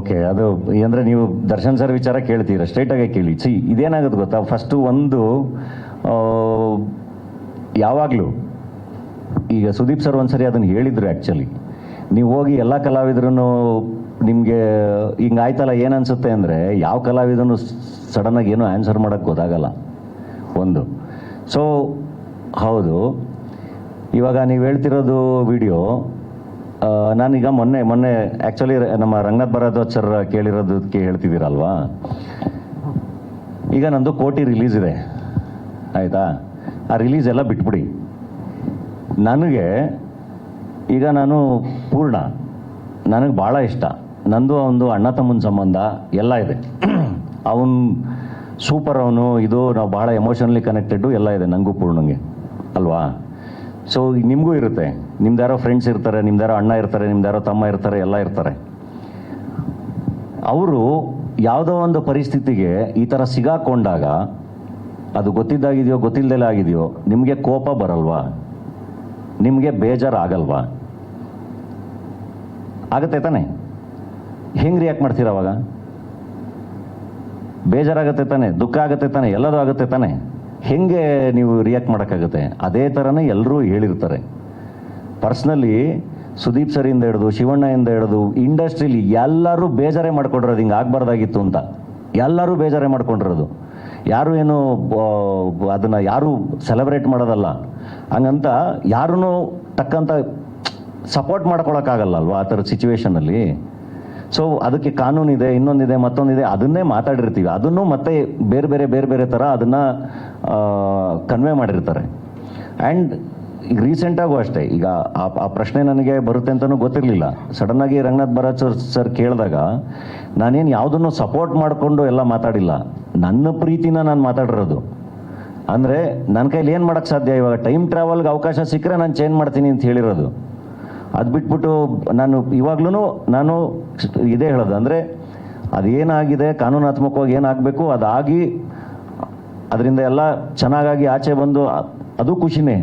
Okay, ಅದು ಅಂದರೆ ನೀವು ದರ್ಶನ್ ಸರ್ ವಿಚಾರ ಕೇಳ್ತೀರ, ಸ್ಟ್ರೈಟಾಗೆ ಕೇಳಿ. ಇದೇನಾಗುತ್ತೆ ಗೊತ್ತಾ, ಫಸ್ಟು ಒಂದು ಯಾವಾಗಲೂ ಈಗ ಸುದೀಪ್ ಸರ್ ಒಂದ್ಸರಿ ಅದನ್ನು ಹೇಳಿದ್ರು. ಆ್ಯಕ್ಚುಲಿ ನೀವು ಹೋಗಿ ಎಲ್ಲ ಕಲಾವಿದ್ರೂ ನಿಮಗೆ ಹಿಂಗೆ ಆಯ್ತಲ್ಲ, ಏನು ಅನಿಸುತ್ತೆ ಅಂದರೆ ಯಾವ ಕಲಾವಿದನು ಸಡನ್ನಾಗಿ ಏನೂ ಆನ್ಸರ್ ಮಾಡೋಕ್ಕೆ ಗೊತ್ತಾಗಲ್ಲ ಒಂದು. ಸೊ ಹೌದು, ಇವಾಗ ನೀವು ಹೇಳ್ತಿರೋದು ವಿಡಿಯೋ ನಾನೀಗ ಮೊನ್ನೆ ಆ್ಯಕ್ಚುಲಿ ನಮ್ಮ ರಂಗನಾಥ್ ಭರದ್ವಾಜ್ ಸರ್ ಕೇಳಿರೋದಕ್ಕೆ ಹೇಳ್ತಿದ್ದೀರಲ್ವಾ. ಈಗ ನಂದು ಕೋಟಿ ರಿಲೀಸ್ ಇದೆ ಆಯಿತಾ, ಆ ರಿಲೀಸ್ ಎಲ್ಲ ಬಿಟ್ಬಿಡಿ. ನನಗೆ ಈಗ ನಾನು ಪೂರ್ಣ ನನಗೆ ಭಾಳ ಇಷ್ಟ. ನಂದು ಅವನು ಅಣ್ಣ ತಮ್ಮನ ಸಂಬಂಧ ಎಲ್ಲ ಇದೆ. ಅವನು ಸೂಪರ್, ಅವನು ಇದು ನಾವು ಭಾಳ ಎಮೋಷನಲಿ ಕನೆಕ್ಟೆಡ್ಡು ಎಲ್ಲ ಇದೆ ನನಗೂ ಪೂರ್ಣಂಗೆ ಅಲ್ವಾ. ಸೊ ನಿಮಗೂ ಇರುತ್ತೆ, ನಿಮ್ದಾರೋ ಫ್ರೆಂಡ್ಸ್ ಇರ್ತಾರೆ, ನಿಮ್ದಾರೋ ಅಣ್ಣ ಇರ್ತಾರೆ, ನಿಮ್ದಾರೋ ತಮ್ಮ ಇರ್ತಾರೆ, ಎಲ್ಲ ಇರ್ತಾರೆ. ಅವರು ಯಾವುದೋ ಒಂದು ಪರಿಸ್ಥಿತಿಗೆ ಈ ಥರ ಸಿಗಾಕೊಂಡಾಗ, ಅದು ಗೊತ್ತಿದ್ದಾಗಿದೆಯೋ ಗೊತ್ತಿಲ್ಲದೆಲ್ಲ ಆಗಿದೆಯೋ, ನಿಮಗೆ ಕೋಪ ಬರಲ್ವಾ? ನಿಮಗೆ ಬೇಜಾರಾಗಲ್ವಾ? ಆಗತ್ತೆ ತಾನೆ? ಹೆಂಗೆ ರಿಯಾಕ್ಟ್ ಮಾಡ್ತೀರ ಅವಾಗ? ಬೇಜಾರಾಗತ್ತೆ ತಾನೆ, ದುಃಖ ಆಗುತ್ತೆ ತಾನೆ, ಎಲ್ಲದೂ ಆಗುತ್ತೆ ತಾನೆ. ಹೆಂಗೆ ನೀವು ರಿಯಾಕ್ಟ್ ಮಾಡೋಕ್ಕಾಗುತ್ತೆ? ಅದೇ ಥರನೇ ಎಲ್ಲರೂ ಹೇಳಿರ್ತಾರೆ. ಪರ್ಸ್ನಲಿ ಸುದೀಪ್ ಸರಿಂದ ಹಿಡಿದು ಶಿವಣ್ಣಯಿಂದ ಹಿಡಿದು ಇಂಡಸ್ಟ್ರೀಲಿ ಎಲ್ಲರೂ ಬೇಜಾರೇ ಮಾಡ್ಕೊಂಡಿರೋದು, ಹಿಂಗೆ ಆಗಬಾರ್ದಾಗಿತ್ತು ಅಂತ ಎಲ್ಲರೂ ಬೇಜಾರೇ ಮಾಡ್ಕೊಂಡಿರೋದು. ಯಾರು ಏನು ಅದನ್ನು ಯಾರು ಸೆಲೆಬ್ರೇಟ್ ಮಾಡೋದಲ್ಲ. ಹಂಗಂತ ಯಾರೂ ಟಕ್ಕಂತ ಸಪೋರ್ಟ್ ಮಾಡ್ಕೊಳಕ್ಕಾಗಲ್ಲ ಅಲ್ವಾ ಆ ಥರದ ಸಿಚುವೇಶನಲ್ಲಿ. ಸೊ ಅದಕ್ಕೆ ಕಾನೂನಿದೆ, ಇನ್ನೊಂದಿದೆ, ಮತ್ತೊಂದಿದೆ, ಅದನ್ನೇ ಮಾತಾಡಿರ್ತೀವಿ. ಅದನ್ನು ಮತ್ತೆ ಬೇರೆ ಬೇರೆ ಥರ ಅದನ್ನು ಕನ್ವೆ ಮಾಡಿರ್ತಾರೆ. ಆ್ಯಂಡ್ ಈಗ ರೀಸೆಂಟಾಗೂ ಅಷ್ಟೇ, ಈಗ ಆ ಪ್ರಶ್ನೆ ನನಗೆ ಬರುತ್ತೆ ಅಂತಲೂ ಗೊತ್ತಿರಲಿಲ್ಲ. ಸಡನ್ನಾಗಿ ರಂಗನಾಥ್ ಭರದ್ವಾಜ್ ಸರ್ ಕೇಳಿದಾಗ ನಾನೇನು ಯಾವುದನ್ನು ಸಪೋರ್ಟ್ ಮಾಡಿಕೊಂಡು ಎಲ್ಲ ಮಾತಾಡಿಲ್ಲ, ನನ್ನ ಪ್ರೀತಿನ ನಾನು ಮಾತಾಡಿರೋದು. ಅಂದರೆ ನನ್ನ ಕೈಲಿ ಏನು ಮಾಡೋಕ್ಕೆ ಸಾಧ್ಯ? ಇವಾಗ ಟೈಮ್ ಟ್ರಾವೆಲ್ಗೆ ಅವಕಾಶ ಸಿಕ್ಕರೆ ನಾನು ಚೇಂಜ್ ಮಾಡ್ತೀನಿ ಅಂತ ಹೇಳಿರೋದು. ಅದು ಬಿಟ್ಬಿಟ್ಟು ನಾನು ಇವಾಗ್ಲೂ ನಾನು ಇದೇ ಹೇಳೋದು, ಅಂದರೆ ಅದೇನಾಗಿದೆ ಕಾನೂನಾತ್ಮಕವಾಗಿ ಏನಾಗಬೇಕು ಅದಾಗಿ ಅದರಿಂದ ಎಲ್ಲ ಚೆನ್ನಾಗಾಗಿ ಆಚೆ ಬಂದು ಅದು ಖುಷಿನೇ.